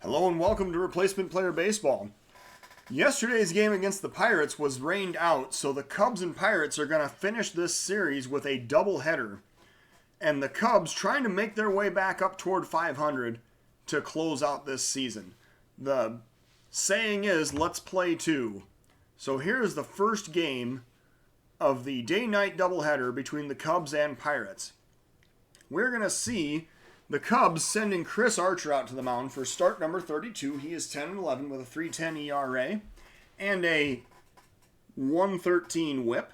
Hello and welcome to Replacement Player Baseball. Yesterday's game against the Pirates was rained out, so the Cubs and Pirates are going to finish this series with a doubleheader. And the Cubs trying to make their way back up toward 500 to close out this season. The saying is, let's play two. So here's the first game of the day-night doubleheader between the Cubs and Pirates. We're going to see the Cubs sending Chris Archer out to the mound for start number 32. He is 10-11 with a 3.10 ERA and a 1.13 whip.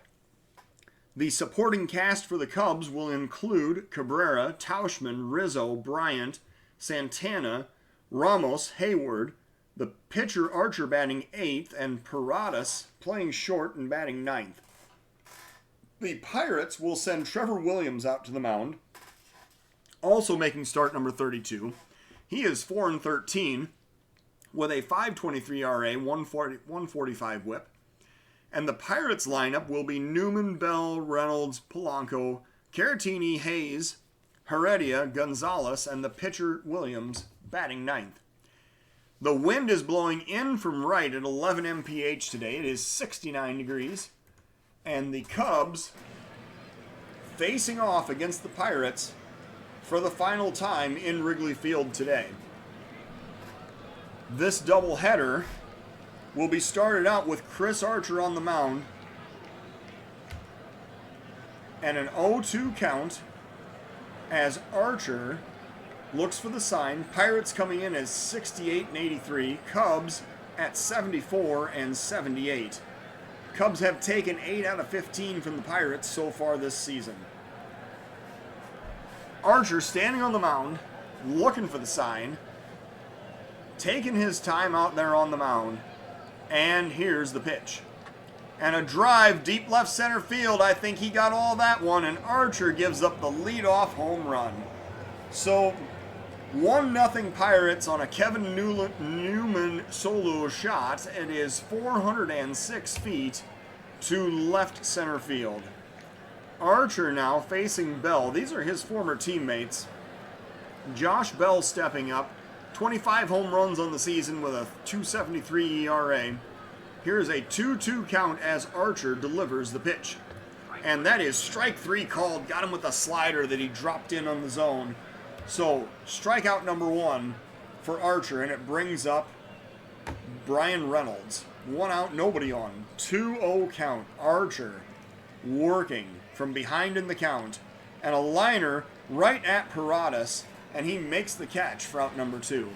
The supporting cast for the Cubs will include Cabrera, Tauchman, Rizzo, Bryant, Santana, Ramos, Hayward, the pitcher Archer batting 8th, and Paradas playing short and batting 9th. The Pirates will send Trevor Williams out to the mound, also making start number 32. He is 4-13 with a 5.23 ERA, 1.45 whip. And the Pirates lineup will be Newman, Bell, Reynolds, Polanco, Caratini, Hayes, Heredia, Gonzalez, and the pitcher Williams batting 9th. The wind is blowing in from right at 11 mph today. It is 69 degrees. And the Cubs facing off against the Pirates for the final time in Wrigley Field today. This doubleheader will be started out with Chris Archer on the mound and an 0-2 count as Archer looks for the sign. Pirates coming in as 68 and 83, Cubs at 74 and 78. Cubs have taken 8 out of 15 from the Pirates so far this season. Archer standing on the mound, looking for the sign, taking his time out there on the mound, and here's the pitch. And a drive deep left center field. I think he got all that one, and Archer gives up the leadoff home run. So 1-0 Pirates on a Kevin Newman solo shot. It is 406 feet to left center field. Archer now facing Bell. These are his former teammates. Josh Bell stepping up. 25 home runs on the season with a 2.73 ERA. Here's a 2-2 count as Archer delivers the pitch. And that is strike 3 called. Got him with a slider that he dropped in on the zone. So strikeout number 1 for Archer, and it brings up Bryan Reynolds. 1 out, nobody on. 2-0 count. Archer working from behind in the count, and a liner right at Paradas, and he makes the catch for out number 2.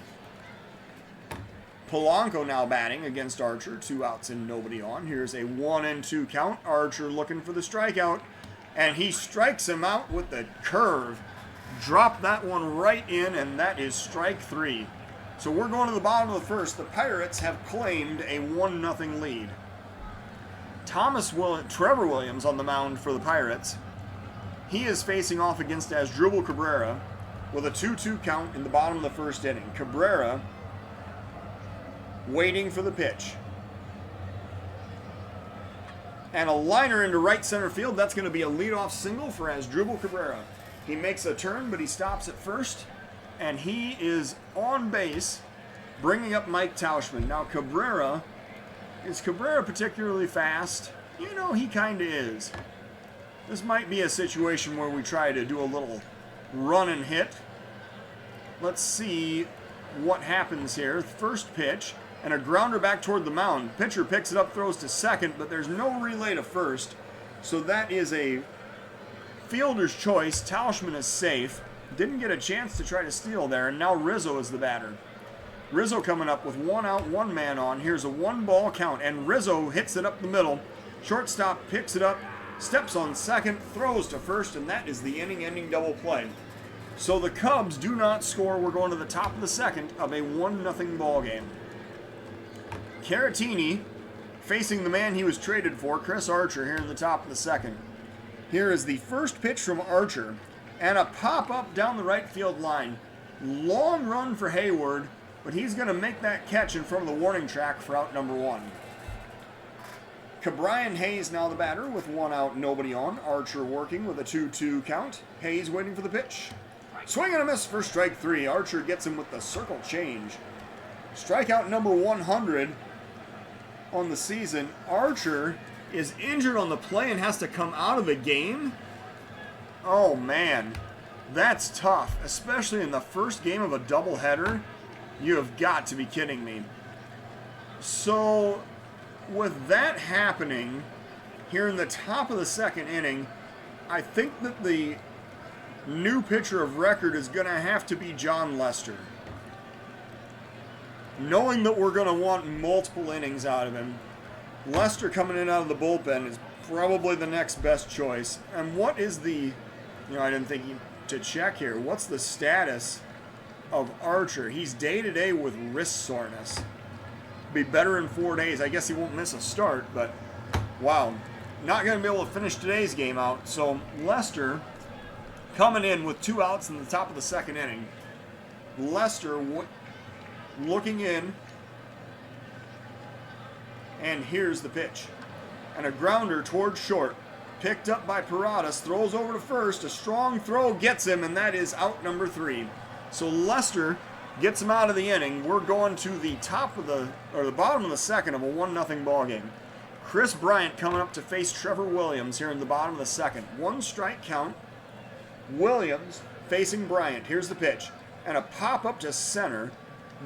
Polanco now batting against Archer, 2 outs and nobody on. Here's a 1-2 count. Archer looking for the strikeout, and he strikes him out with the curve. Drop that one right in, and that is strike 3. So we're going to the bottom of the first. The Pirates have claimed a 1-0 lead. Trevor Williams on the mound for the Pirates. He is facing off against Asdrubal Cabrera with a 2-2 count in the bottom of the first inning. Cabrera waiting for the pitch. And a liner into right center field. That's going to be a leadoff single for Asdrubal Cabrera. He makes a turn, but he stops at first. And he is on base, bringing up Mike Tauchman. Now is Cabrera particularly fast? You know, he kind of is. This might be a situation where we try to do a little run and hit. Let's see what happens here. First pitch, and a grounder back toward the mound. Pitcher picks it up, throws to second, but there's no relay to first. So that is a fielder's choice. Tauchman is safe. Didn't get a chance to try to steal there, and now Rizzo is the batter. Rizzo coming up with 1 out, 1 man on. Here's a 1-ball count, and Rizzo hits it up the middle. Shortstop picks it up, steps on second, throws to first, and that is the inning-ending double play. So the Cubs do not score. We're going to the top of the second of a 1-0 ball game. Caratini facing the man he was traded for, Chris Archer, here in the top of the second. Here is the first pitch from Archer, and a pop-up down the right field line. Long run for Hayward, but he's going to make that catch in front of the warning track for out number 1. Ke'Bryan Hayes now the batter with 1 out, nobody on. Archer working with a 2-2 count. Hayes waiting for the pitch. Swing and a miss for strike 3. Archer gets him with the circle change. Strikeout number 100 on the season. Archer is injured on the play and has to come out of the game. Oh man, that's tough, especially in the first game of a doubleheader. You have got to be kidding me. So, with that happening here in the top of the second inning, I think that the new pitcher of record is going to have to be Jon Lester. Knowing that we're going to want multiple innings out of him, Lester coming in out of the bullpen is probably the next best choice. And what is the, I didn't think to check here, what's the status of Archer? He's day-to-day with wrist soreness. Be better in 4 days. I guess he won't miss a start, but wow. Not going to be able to finish today's game out. So Lester coming in with 2 outs in the top of the second inning. Lester looking in. And here's the pitch. And a grounder towards short. Picked up by Paradas. Throws over to first. A strong throw gets him, and that is out number 3. So Lester gets him out of the inning. We're going to the the bottom of the second of a 1-0 ball game. Chris Bryant coming up to face Trevor Williams here in the bottom of the second. 1 strike count. Williams facing Bryant. Here's the pitch. And a pop up to center.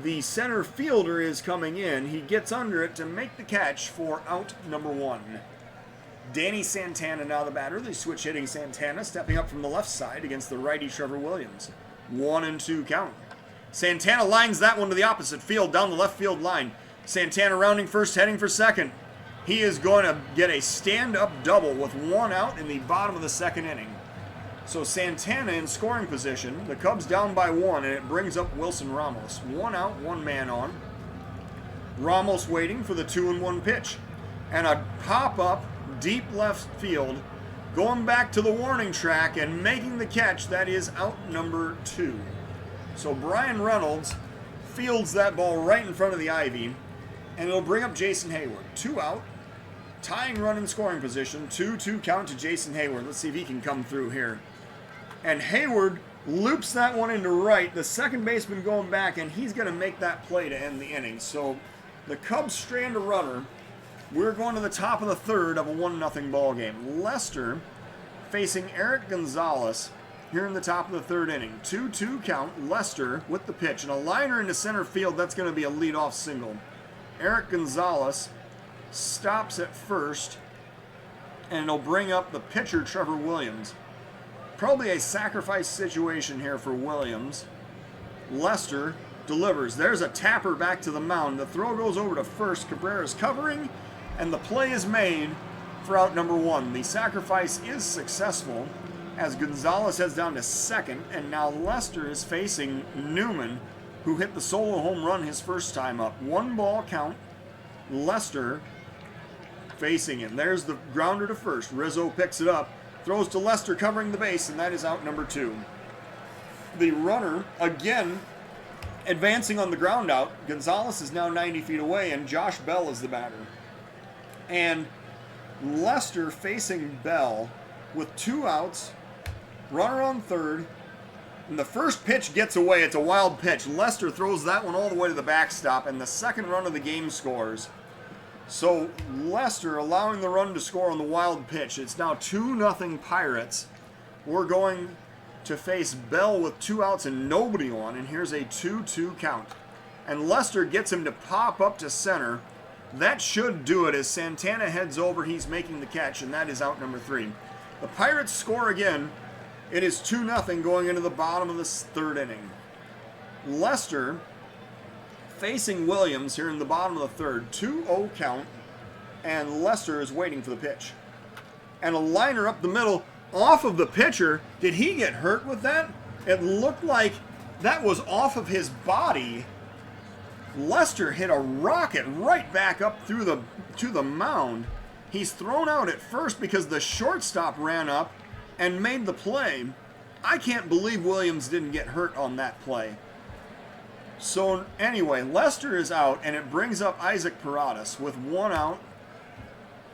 The center fielder is coming in. He gets under it to make the catch for out number 1. Danny Santana now the batter. They switch hitting Santana, stepping up from the left side against the righty Trevor Williams. 1-2 count. Santana lines that one to the opposite field, down the left field line. Santana rounding first, heading for second. He is going to get a stand-up double with 1 out in the bottom of the second inning. So Santana in scoring position. The Cubs down by 1, and it brings up Wilson Ramos. 1 out, 1 man on. Ramos waiting for the 2-1 pitch. And a pop-up deep left field, going back to the warning track and making the catch. That is out number 2. So Brian Reynolds fields that ball right in front of the ivy, and it'll bring up Jason Heyward. 2 out, tying run in scoring position. 2-2 count to Jason Heyward. Let's see if he can come through here. And Heyward loops that one into right. The second baseman going back, and he's going to make that play to end the inning. So the Cubs strand a runner. We're going to the top of the third of a 1-0 ball game. Lester facing Eric Gonzalez here in the top of the third inning. 2-2 count. Lester with the pitch. And a liner into center field. That's going to be a leadoff single. Eric Gonzalez stops at first, and it'll bring up the pitcher, Trevor Williams. Probably a sacrifice situation here for Williams. Lester delivers. There's a tapper back to the mound. The throw goes over to first. Cabrera's covering, and the play is made for out number 1. The sacrifice is successful as Gonzalez heads down to second, and now Lester is facing Newman, who hit the solo home run his first time up. 1 ball count. Lester facing him. There's the grounder to first. Rizzo picks it up. Throws to Lester covering the base, and that is out number 2. The runner, again, advancing on the ground out. Gonzalez is now 90 feet away, and Josh Bell is the batter. And Lester facing Bell with 2 outs, runner on third, and the first pitch gets away. It's a wild pitch. Lester throws that one all the way to the backstop, and the second run of the game scores. So Lester allowing the run to score on the wild pitch. It's now 2-0 Pirates. We're going to face Bell with 2 outs and nobody on, and here's a 2-2 count. And Lester gets him to pop up to center. That should do it as Santana heads over. He's making the catch, and that is out number 3. The Pirates score again. It is 2-0 going into the bottom of the third inning. Lester facing Williams here in the bottom of the third. 2-0 count, and Lester is waiting for the pitch. And a liner up the middle off of the pitcher. Did he get hurt with that? It looked like that was off of his body. Lester hit a rocket right back up to the mound. He's thrown out at first because the shortstop ran up and made the play. I can't believe Williams didn't get hurt on that play. So anyway, Lester is out, and it brings up Isaac Paradas with 1 out,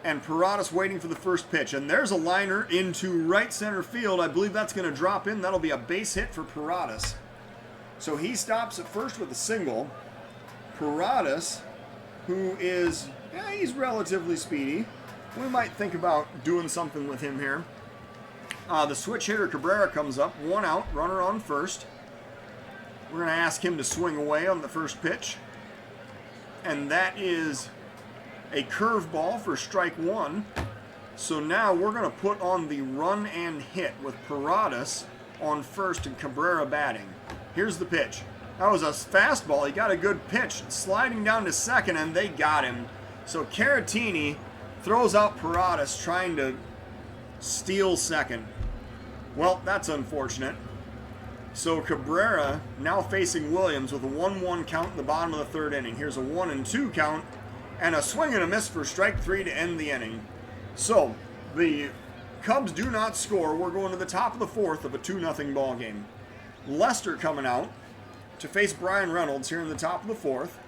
and Paradas waiting for the first pitch. And there's a liner into right center field. I believe that's going to drop in. That'll be a base hit for Paradas. So he stops at first with a single. Paradas, who is, he's relatively speedy. We might think about doing something with him here. The switch hitter Cabrera comes up, 1 out, runner on first. We're going to ask him to swing away on the first pitch. And that is a curveball for strike 1. So now we're going to put on the run and hit with Paradas on first and Cabrera batting. Here's the pitch. That was a fastball. He got a good pitch, sliding down to second, and they got him. So Caratini throws out Paradas, trying to steal second. Well, that's unfortunate. So Cabrera now facing Williams with a 1-1 count in the bottom of the third inning. Here's a 1-2 count and a swing and a miss for strike 3 to end the inning. So the Cubs do not score. We're going to the top of the fourth of a 2-0 ball game. Lester coming out to face Bryan Reynolds here in the top of the fourth.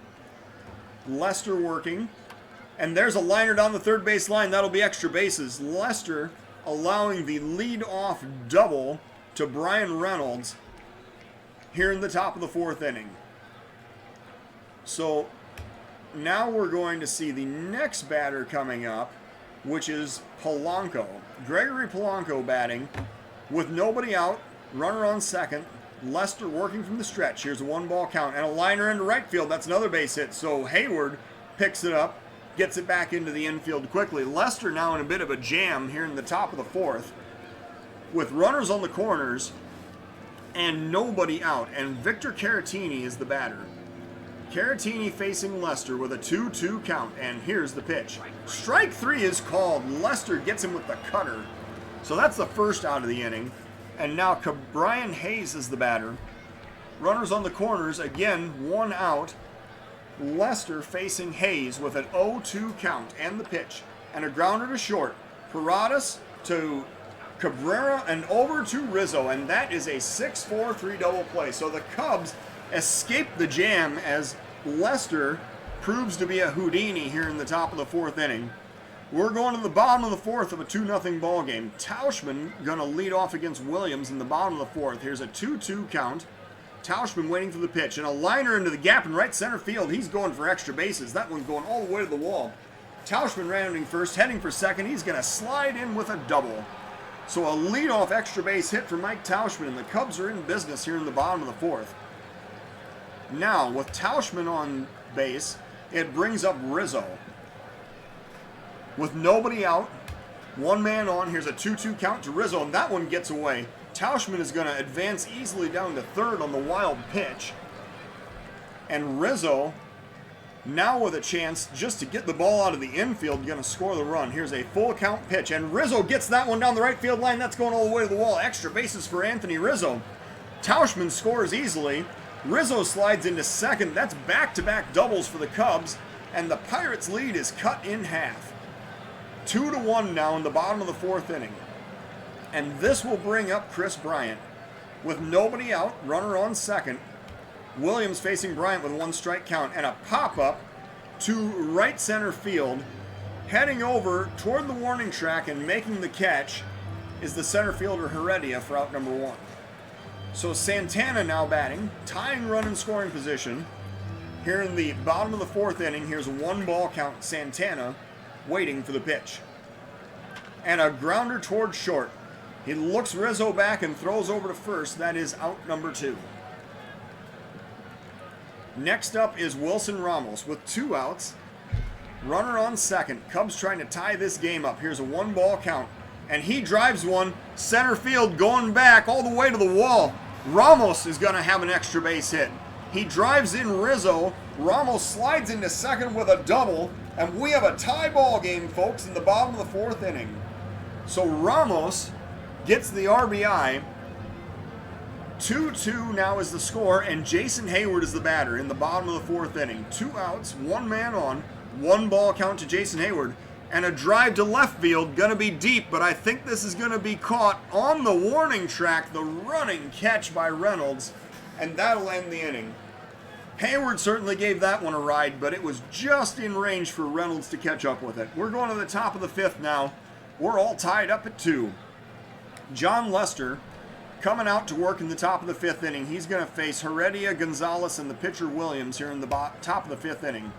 Lester working. And there's a liner down the third base line. That'll be extra bases. Lester allowing the lead-off double to Bryan Reynolds here in the top of the fourth inning. So now we're going to see the next batter coming up, which is Polanco. Gregory Polanco batting with nobody out, runner on second. Lester working from the stretch. Here's a 1-ball count and a liner into right field. That's another base hit. So Hayward picks it up, gets it back into the infield quickly. Lester now in a bit of a jam here in the top of the fourth with runners on the corners and nobody out. And Victor Caratini is the batter. Caratini facing Lester with a 2-2 count, and here's the pitch. Strike 3 is called. Lester gets him with the cutter. So that's the first out of the inning. And now Brian Hayes is the batter. Runners on the corners, again, 1 out. Lester facing Hayes with an 0-2 count and the pitch. And a grounder to short. Paradas to Cabrera and over to Rizzo, and that is a 6-4 3-double play. So the Cubs escape the jam as Lester proves to be a Houdini here in the top of the fourth inning. We're going to the bottom of the fourth of a 2-0 ball game. Tauchman going to lead off against Williams in the bottom of the fourth. Here's a 2-2 count. Tauchman waiting for the pitch, and a liner into the gap in right center field. He's going for extra bases. That one's going all the way to the wall. Tauchman rounding first, heading for second. He's going to slide in with a double. So a leadoff extra base hit for Mike Tauchman, and the Cubs are in business here in the bottom of the fourth. Now, with Tauchman on base, it brings up Rizzo. With nobody out, 1 man on, here's a 2-2 count to Rizzo, and that one gets away. Tauchman is going to advance easily down to third on the wild pitch. And Rizzo, now with a chance just to get the ball out of the infield, going to score the run. Here's a full count pitch, and Rizzo gets that one down the right field line. That's going all the way to the wall. Extra bases for Anthony Rizzo. Tauchman scores easily. Rizzo slides into second. That's back-to-back doubles for the Cubs, and the Pirates' lead is cut in half. 2-1 now in the bottom of the fourth inning. And this will bring up Chris Bryant. With nobody out, runner on second. Williams facing Bryant with 1 strike count, and a pop-up to right center field. Heading over toward the warning track and making the catch is the center fielder Heredia for out number 1. So Santana now batting, tying run in scoring position. Here in the bottom of the fourth inning, here's a 1-ball count. Santana waiting for the pitch. And a grounder towards short. He looks Rizzo back and throws over to first. That is out number 2. Next up is Wilson Ramos with 2 outs. Runner on second. Cubs trying to tie this game up. Here's a 1-ball count. And he drives one center field going back all the way to the wall. Ramos is going to have an extra base hit. He drives in Rizzo. Ramos slides into second with a double. And we have a tie ball game, folks, in the bottom of the fourth inning. So Ramos gets the RBI. 2-2 now is the score, and Jason Hayward is the batter in the bottom of the fourth inning. 2 outs, 1 man on, 1-ball count to Jason Hayward, and a drive to left field, gonna be deep, but I think this is gonna be caught on the warning track, the running catch by Reynolds, and that'll end the inning. Hayward certainly gave that one a ride, but it was just in range for Reynolds to catch up with it. We're going to the top of the fifth now. We're all tied up at 2. John Lester Coming out to work in the top of the 5th inning, he's going to face Heredia, Gonzalez, and the pitcher Williams here in the top of the 5th inning.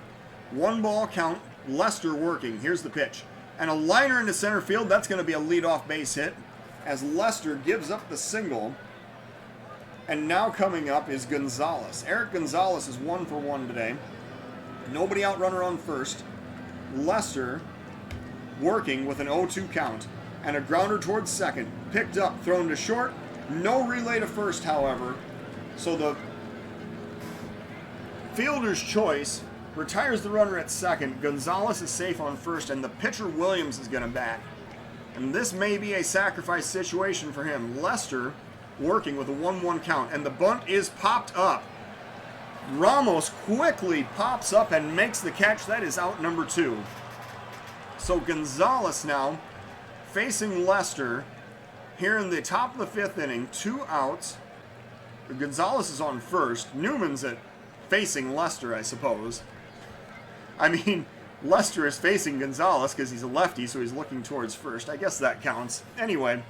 1 ball count, Lester working. Here's the pitch. And a liner into center field. That's going to be a leadoff base hit as Lester gives up the single. And now coming up is Gonzalez. Eric Gonzalez is 1 for 1 today. Nobody out, runner on first. Lester working with an 0-2 count. And a grounder towards second. Picked up, thrown to short. No relay to first, however. So the fielder's choice retires the runner at second. Gonzalez is safe on first, and the pitcher Williams is going to bat. And this may be a sacrifice situation for him. Lester working with a 1-1 count, and the bunt is popped up. Ramos quickly pops up and makes the catch. That is out number 2. So Gonzalez now facing Lester here in the top of the 5th inning. 2 outs. Gonzalez is on first. Newman's facing Lester, I suppose. I mean, Lester is facing Gonzalez because he's a lefty, so he's looking towards first. I guess that counts. Anyway,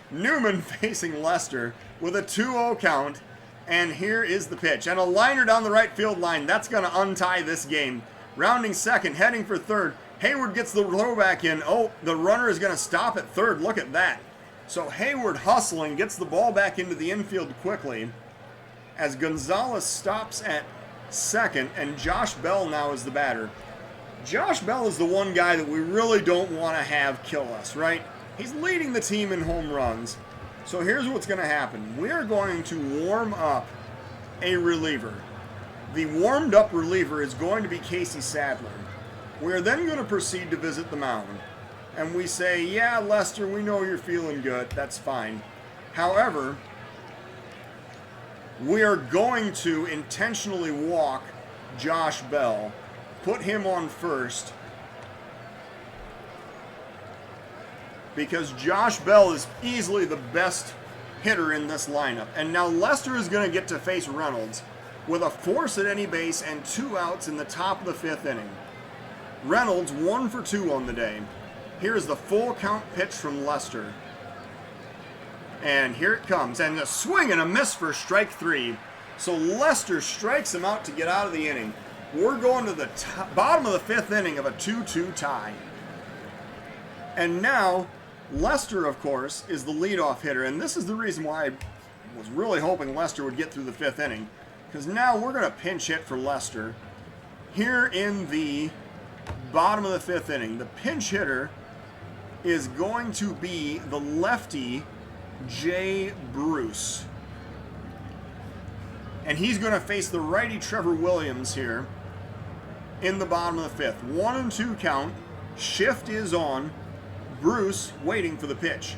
Newman facing Lester with a 2-0 count. And here is the pitch. And a liner down the right field line. That's going to untie this game. Rounding second, heading for third. Hayward gets the throw back in. Oh, the runner is going to stop at third. Look at that. So Hayward hustling, gets the ball back into the infield quickly as Gonzalez stops at second, and Josh Bell now is the batter. Josh Bell is the one guy that we really don't want to have kill us, right? He's leading the team in home runs. So here's what's going to happen. We're going to warm up a reliever. The warmed up reliever is going to be Casey Sadler. We're then going to proceed to visit the mound. And we say, yeah, Lester, we know you're feeling good. That's fine. However, we are going to intentionally walk Josh Bell, put him on first, because Josh Bell is easily the best hitter in this lineup. And now Lester is going to get to face Reynolds with a force at any base and 2 outs in the top of the 5th inning. Reynolds 1 for 2 on the day. Here's the full count pitch from Lester. And here it comes. And a swing and a miss for strike 3. So Lester strikes him out to get out of the inning. We're going to the bottom of the 5th inning of a 2-2 tie. And now, Lester, of course, is the leadoff hitter. And this is the reason why I was really hoping Lester would get through the 5th inning. Because now we're going to pinch hit for Lester. Here in the bottom of the 5th inning, the pinch hitter is going to be the lefty Jay Bruce. And he's going to face the righty Trevor Williams here in the bottom of the 5th. 1-2 count. Shift is on. Bruce waiting for the pitch.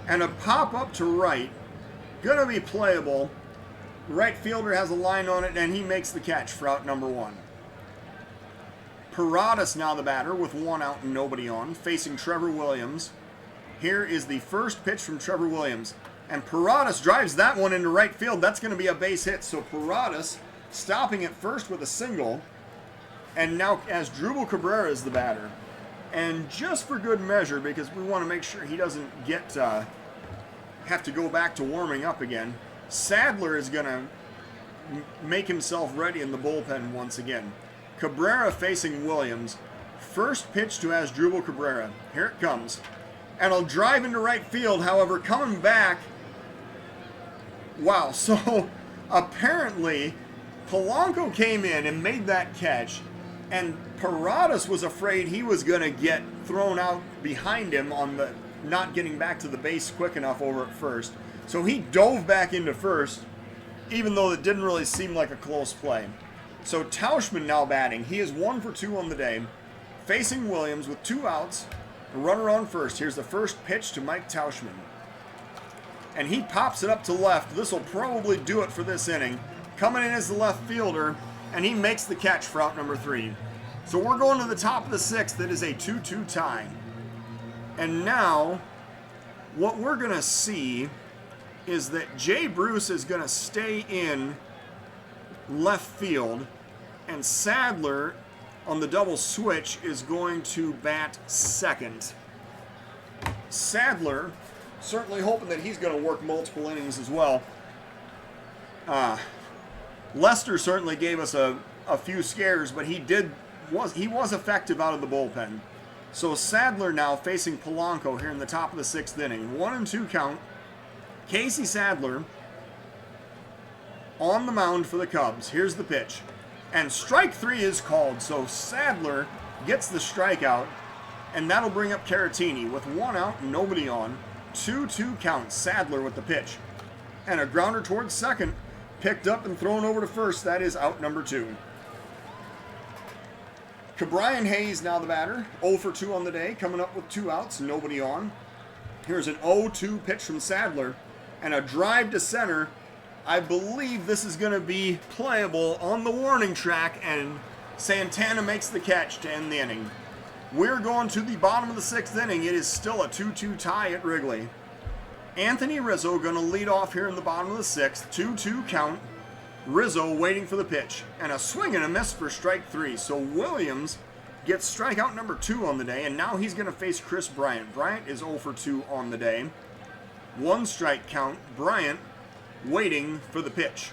And a pop up to right. Going to be playable. Right fielder has a line on it, and he makes the catch for out number 1. Paradas now the batter with 1 out and nobody on, facing Trevor Williams. Here is the first pitch from Trevor Williams. And Paradas drives that one into right field. That's going to be a base hit. So Paradas stopping at first with a single. And now Asdrubal Cabrera is the batter. And just for good measure, because we want to make sure he doesn't get have to go back to warming up again, Sadler is going to make himself ready in the bullpen once again. Cabrera facing Williams. First pitch to Asdrubal Cabrera. Here it comes. And I'll drive into right field. However, coming back. Wow. So apparently Polanco came in and made that catch. And Paradas was afraid he was going to get thrown out behind him on the not getting back to the base quick enough over at first. So he dove back into first, even though it didn't really seem like a close play. So Tauschman now batting. He is 1 for 2 on the day. Facing Williams with 2 outs. A runner on first. Here's the first pitch to Mike Tauschman. And he pops it up to left. This will probably do it for this inning. Coming in as the left fielder. And he makes the catch for out number 3. So we're going to the top of the 6th. That is a 2-2 tie. And now, what we're going to see is that Jay Bruce is going to stay in left field, and Sadler on the double switch is going to bat second. Sadler Certainly hoping that he's going to work multiple innings as well. Lester certainly gave us a few scares, but he was effective out of the bullpen. So Sadler now facing Polanco here in the top of the 6th inning. 1-2 count. Casey Sadler on the mound for the Cubs. Here's the pitch. And strike 3 is called, so Sadler gets the strikeout, and that'll bring up Caratini with 1 out and nobody on. 2-2 count. Sadler with the pitch. And a grounder towards second. Picked up and thrown over to first. That is out number 2. Ke'Bryan Hayes now the batter. 0 for 2 on the day. Coming up with 2 outs. Nobody on. Here's an 0-2 pitch from Sadler. And a drive to center. I believe this is going to be playable on the warning track. And Santana makes the catch to end the inning. We're going to the bottom of the 6th inning. It is still a 2-2 tie at Wrigley. Anthony Rizzo going to lead off here in the bottom of the 6th. 2-2 count. Rizzo waiting for the pitch. And a swing and a miss for strike 3. So Williams gets strikeout number 2 on the day. And now he's going to face Chris Bryant. Bryant is 0 for 2 on the day. 1 strike count. Bryant waiting for the pitch.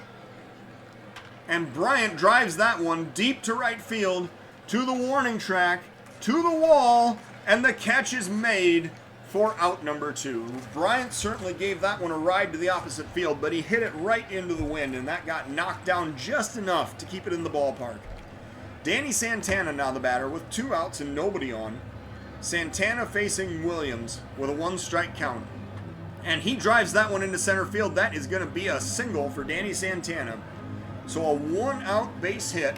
And Bryant drives that one deep to right field. To the warning track. To the wall. And the catch is made for out number 2. Bryant certainly gave that one a ride to the opposite field, but he hit it right into the wind, and that got knocked down just enough to keep it in the ballpark. Danny Santana now the batter with 2 outs and nobody on. Santana facing Williams with a 1 strike count. And he drives that one into center field. That is going to be a single for Danny Santana. So a 1 out base hit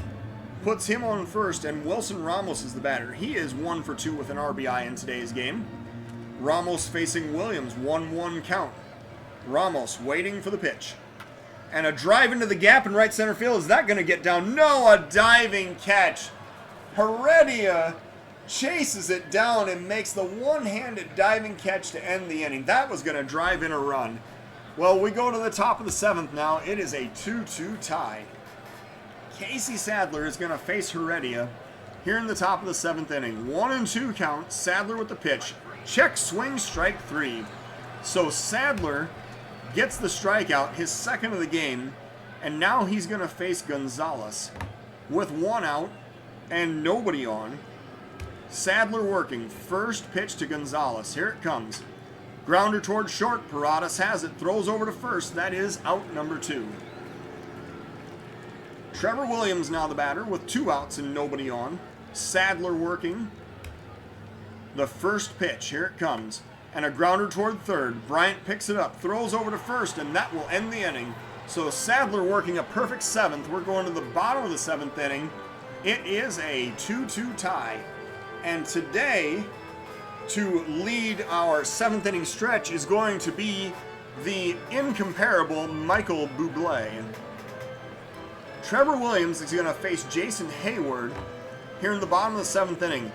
puts him on first, and Wilson Ramos is the batter. He is 1 for 2 with an RBI in today's game. Ramos facing Williams, 1-1 count. Ramos waiting for the pitch. And a drive into the gap in right center field. Is that going to get down? No, a diving catch. Heredia chases it down and makes the one-handed diving catch to end the inning. That was going to drive in a run. Well, we go to the top of the 7th now. It is a 2-2 tie. Casey Sadler is going to face Heredia here in the top of the 7th inning. 1-2 count. Sadler with the pitch. Check swing, strike 3. So Sadler gets the strikeout, his 2nd of the game, and now he's going to face Gonzalez with 1 out and nobody on. Sadler working. First pitch to Gonzalez. Here it comes. Grounder towards short. Paradas has it. Throws over to first. That is out number 2. Trevor Williams now the batter with 2 outs and nobody on. Sadler working. The first pitch, here it comes, and a grounder toward third. Bryant picks it up, throws over to first, and that will end the inning. So Sadler working a perfect 7th. We're going to the bottom of the 7th inning. It is a 2-2 tie. And today, to lead our 7th inning stretch is going to be the incomparable Michael Bublé. Trevor Williams is going to face Jason Hayward here in the bottom of the 7th inning.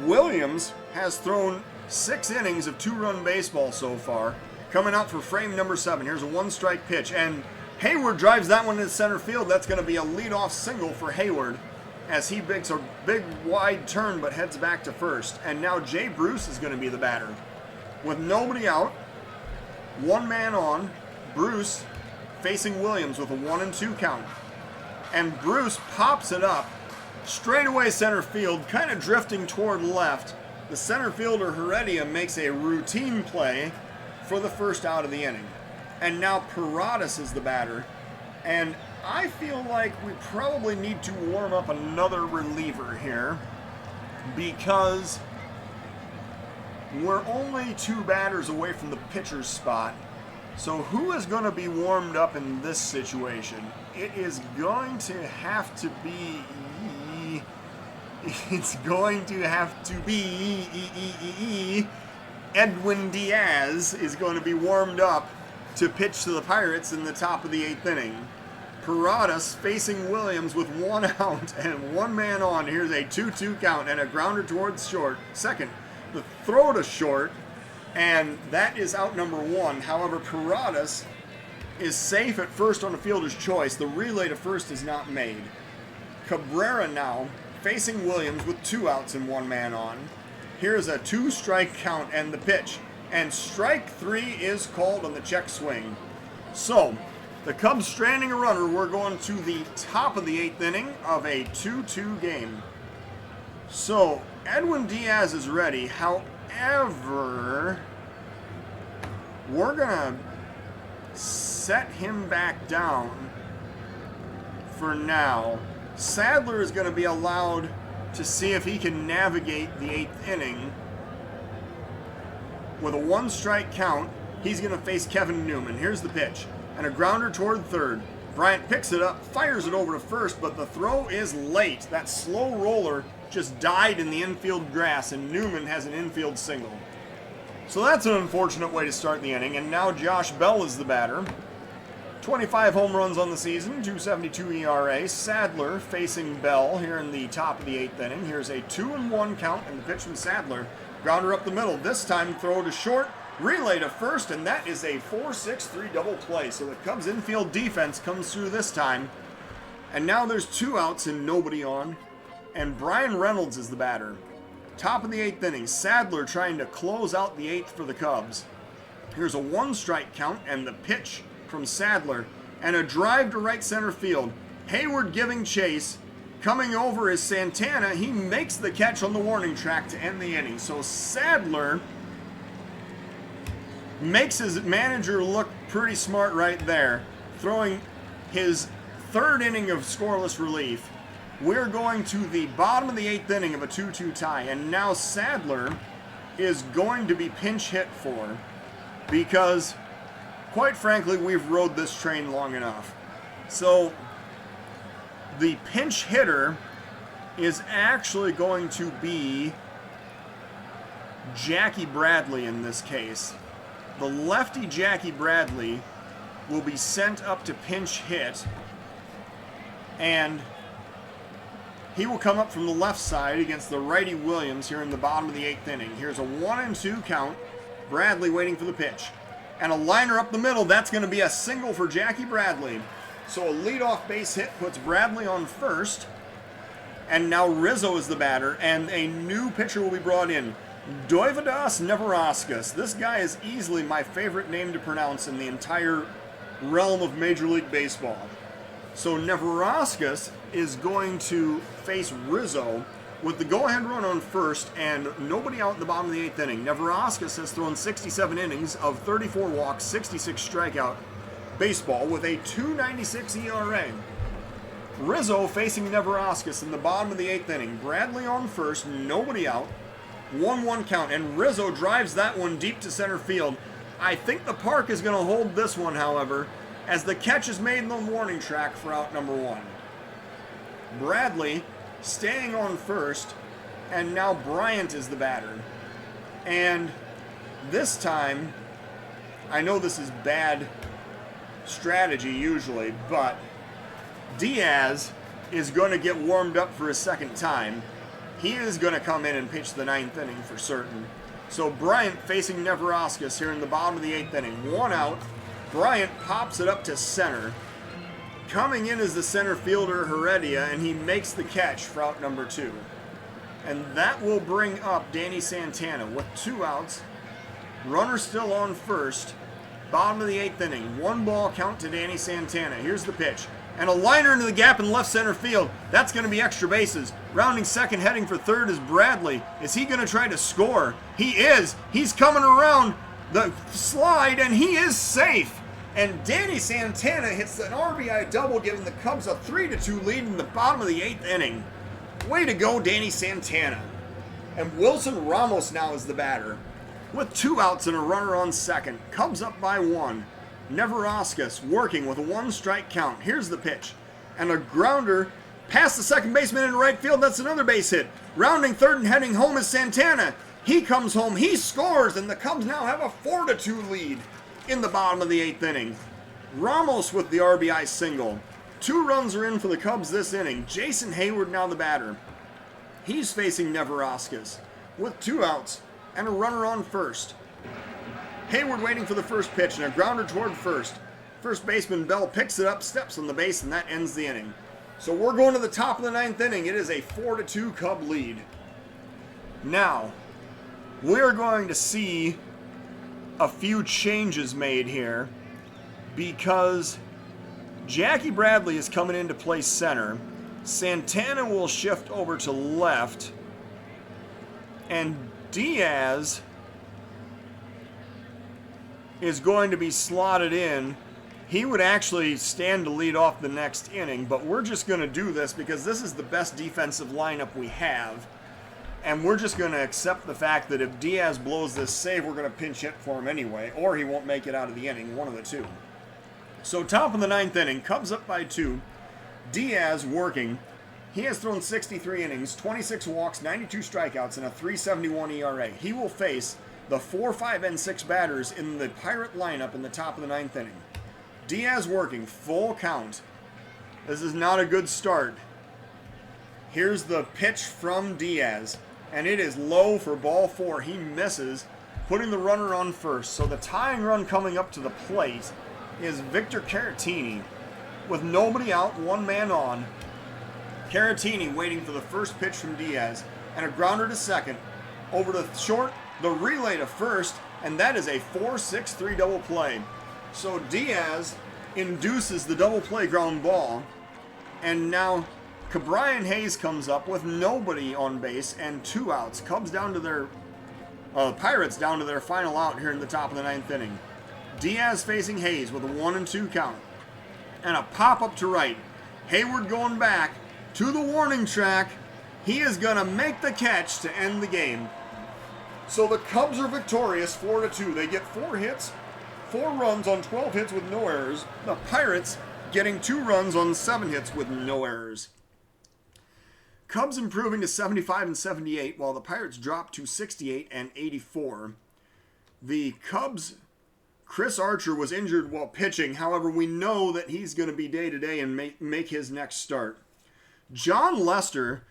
Williams has thrown 6 innings of 2-run baseball so far. Coming out for frame number 7. Here's a 1-strike pitch. And Hayward drives that one into center field. That's going to be a leadoff single for Hayward as he makes a big wide turn but heads back to first. And now Jay Bruce is going to be the batter. With nobody out, 1 man on, Bruce facing Williams with a 1-2 count. And Bruce pops it up. Straightaway center field, kind of drifting toward left. The center fielder Heredia makes a routine play for the first out of the inning. And now Paradas is the batter. And I feel like we probably need to warm up another reliever here because we're only 2 batters away from the pitcher's spot. So who is going to be warmed up in this situation? It is going to have to be... It's going to have to be Edwin Diaz is going to be warmed up to pitch to the Pirates in the top of the 8th inning. Paradas facing Williams with 1 out and 1 man on. Here's a 2-2 count and a grounder towards short. Second, the throw to short, and that is out number 1. However, Paradas is safe at first on the fielder's choice. The relay to first is not made. Cabrera now facing Williams with 2 outs and 1 man on. Here's a 2-strike count and the pitch. And strike 3 is called on the check swing. So, the Cubs stranding a runner. We're going to the top of the 8th inning of a 2-2 game. So, Edwin Diaz is ready. However, we're going to set him back down for now. Sadler is going to be allowed to see if he can navigate the 8th inning. With a 1-strike count, he's going to face Kevin Newman. Here's the pitch. And a grounder toward third. Bryant picks it up, fires it over to first, but the throw is late. That slow roller just died in the infield grass, and Newman has an infield single. So that's an unfortunate way to start the inning, and now Josh Bell is the batter. 25 home runs on the season, 2.72 ERA. Sadler facing Bell here in the top of the 8th inning. Here's a 2-1 count, and the pitch from Sadler. Grounder up the middle. This time throw to short, relay to first, and that is a 4-6-3 double play. So the Cubs infield defense comes through this time. And now there's 2 outs and nobody on. And Brian Reynolds is the batter. Top of the 8th inning. Sadler trying to close out the 8th for the Cubs. Here's a 1-strike count and the pitch from Sadler. And a drive to right center field. Hayward giving chase. Coming over is Santana. He makes the catch on the warning track to end the inning. So Sadler makes his manager look pretty smart right there, throwing his 3rd inning of scoreless relief. We're going to the bottom of the 8th inning of a 2-2 tie, and now Sadler is going to be pinch hit for, because, quite frankly, we've rode this train long enough. So the pinch hitter is actually going to be Jackie Bradley in this case. The lefty Jackie Bradley will be sent up to pinch hit, and he will come up from the left side against the righty Williams here in the bottom of the 8th inning. Here's a 1-2 count. Bradley waiting for the pitch. And a liner up the middle. That's going to be a single for Jackie Bradley. So a leadoff base hit puts Bradley on first. And now Rizzo is the batter, and a new pitcher will be brought in. Dovydas Neverauskas. This guy is easily my favorite name to pronounce in the entire realm of Major League Baseball. So Neverauskas is going to face Rizzo with the go-ahead run on first and nobody out in the bottom of the 8th inning. Neverauskas has thrown 67 innings of 34 walks, 66 strikeout baseball with a 2.96 ERA. Rizzo facing Neverauskas in the bottom of the 8th inning. Bradley on first, nobody out. 1-1 count, and Rizzo drives that one deep to center field. I think the park is going to hold this one, however, as the catch is made in the warning track for out number 1. Bradley staying on first, and now Bryant is the batter. And this time, I know this is bad strategy usually, but Diaz is going to get warmed up for a second time. He is going to come in and pitch the 9th inning for certain. So Bryant facing Neverauskas here in the bottom of the 8th inning. 1 out. Bryant pops it up to center. Coming in is the center fielder Heredia, and he makes the catch for out number 2. And that will bring up Danny Santana with 2 outs. Runner still on first. Bottom of the 8th inning. 1-ball count to Danny Santana. Here's the pitch. And a liner into the gap in left center field. That's going to be extra bases. Rounding second, heading for third is Bradley. Is he going to try to score? He is. He's coming around the slide, and he is safe. And Danny Santana hits an RBI double, giving the Cubs a 3-2 lead in the bottom of the 8th inning. Way to go, Danny Santana. And Wilson Ramos now is the batter. With 2 outs and a runner on second. Cubs up by 1. Neverauskas working with a 1-strike count. Here's the pitch. And a grounder past the second baseman in right field. That's another base hit. Rounding third and heading home is Santana. He comes home. He scores. And the Cubs now have a 4-2 lead in the bottom of the 8th inning. Ramos with the RBI single. 2 runs are in for the Cubs this inning. Jason Hayward now the batter. He's facing Neverauskas with 2 outs and a runner on first. Hayward waiting for the first pitch and a grounder toward first. First baseman Bell picks it up, steps on the base, and that ends the inning. So we're going to the top of the 9th inning. It is a 4-2 Cub lead. Now, we're going to see a few changes made here because Jackie Bradley is coming in to play center. Santana will shift over to left. And Diaz is going to be slotted in. He would actually stand to lead off the next inning, but we're just going to do this because this is the best defensive lineup we have. And we're just going to accept the fact that if Diaz blows this save, we're going to pinch hit for him anyway, or he won't make it out of the inning, one of the two. So top of the ninth inning, Cubs up by 2. Diaz working. He has thrown 63 innings, 26 walks, 92 strikeouts, and a 3.71 ERA. He will face the 4, 5, and 6 batters in the Pirate lineup in the top of the ninth inning. Diaz working, full count. This is not a good start. Here's the pitch from Diaz, and it is low for ball 4. He misses, putting the runner on first. So the tying run coming up to the plate is Victor Caratini. With nobody out, one man on. Caratini waiting for the first pitch from Diaz, and a grounder to second. Over to short, the relay to first, and that is a 4-6-3 double play. So Diaz induces the double play ground ball, and now Ke'Bryan Hayes comes up with nobody on base and 2 outs. Cubs down to their Pirates down to their final out here in the top of the ninth inning. Diaz facing Hayes with a 1-2 count, and a pop up to right. Hayward going back to the warning track. He is gonna make the catch to end the game. So the Cubs are victorious 4-2. They get 4 hits, 4 runs on 12 hits with no errors. The Pirates getting 2 runs on 7 hits with no errors. Cubs improving to 75 and 78, while the Pirates drop to 68 and 84. The Cubs, Chris Archer was injured while pitching. However, we know that he's going to be day-to-day and make his next start. John Lester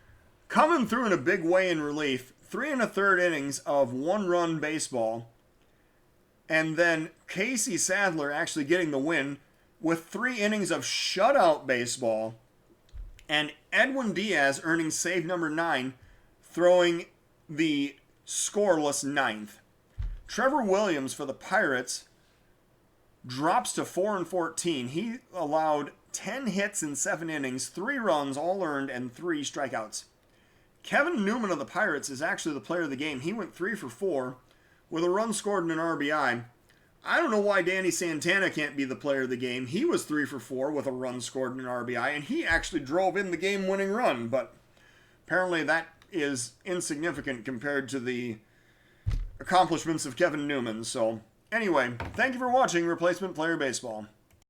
coming through in a big way in relief. 3 1/3 innings of 1-run baseball. And then Casey Sadler actually getting the win with 3 innings of shutout baseball. And Edwin Diaz earning save number 9, throwing the scoreless 9th. Trevor Williams for the Pirates drops to 4-14. He allowed 10 hits in 7 innings, 3 runs, all earned, and 3 strikeouts. Kevin Newman of the Pirates is actually the player of the game. He went 3 for 4 with a run scored and an RBI. I don't know why Danny Santana can't be the player of the game. He was 3 for 4 with a run scored and an RBI, and he actually drove in the game-winning run, but apparently that is insignificant compared to the accomplishments of Kevin Newman. So anyway, thank you for watching Replacement Player Baseball.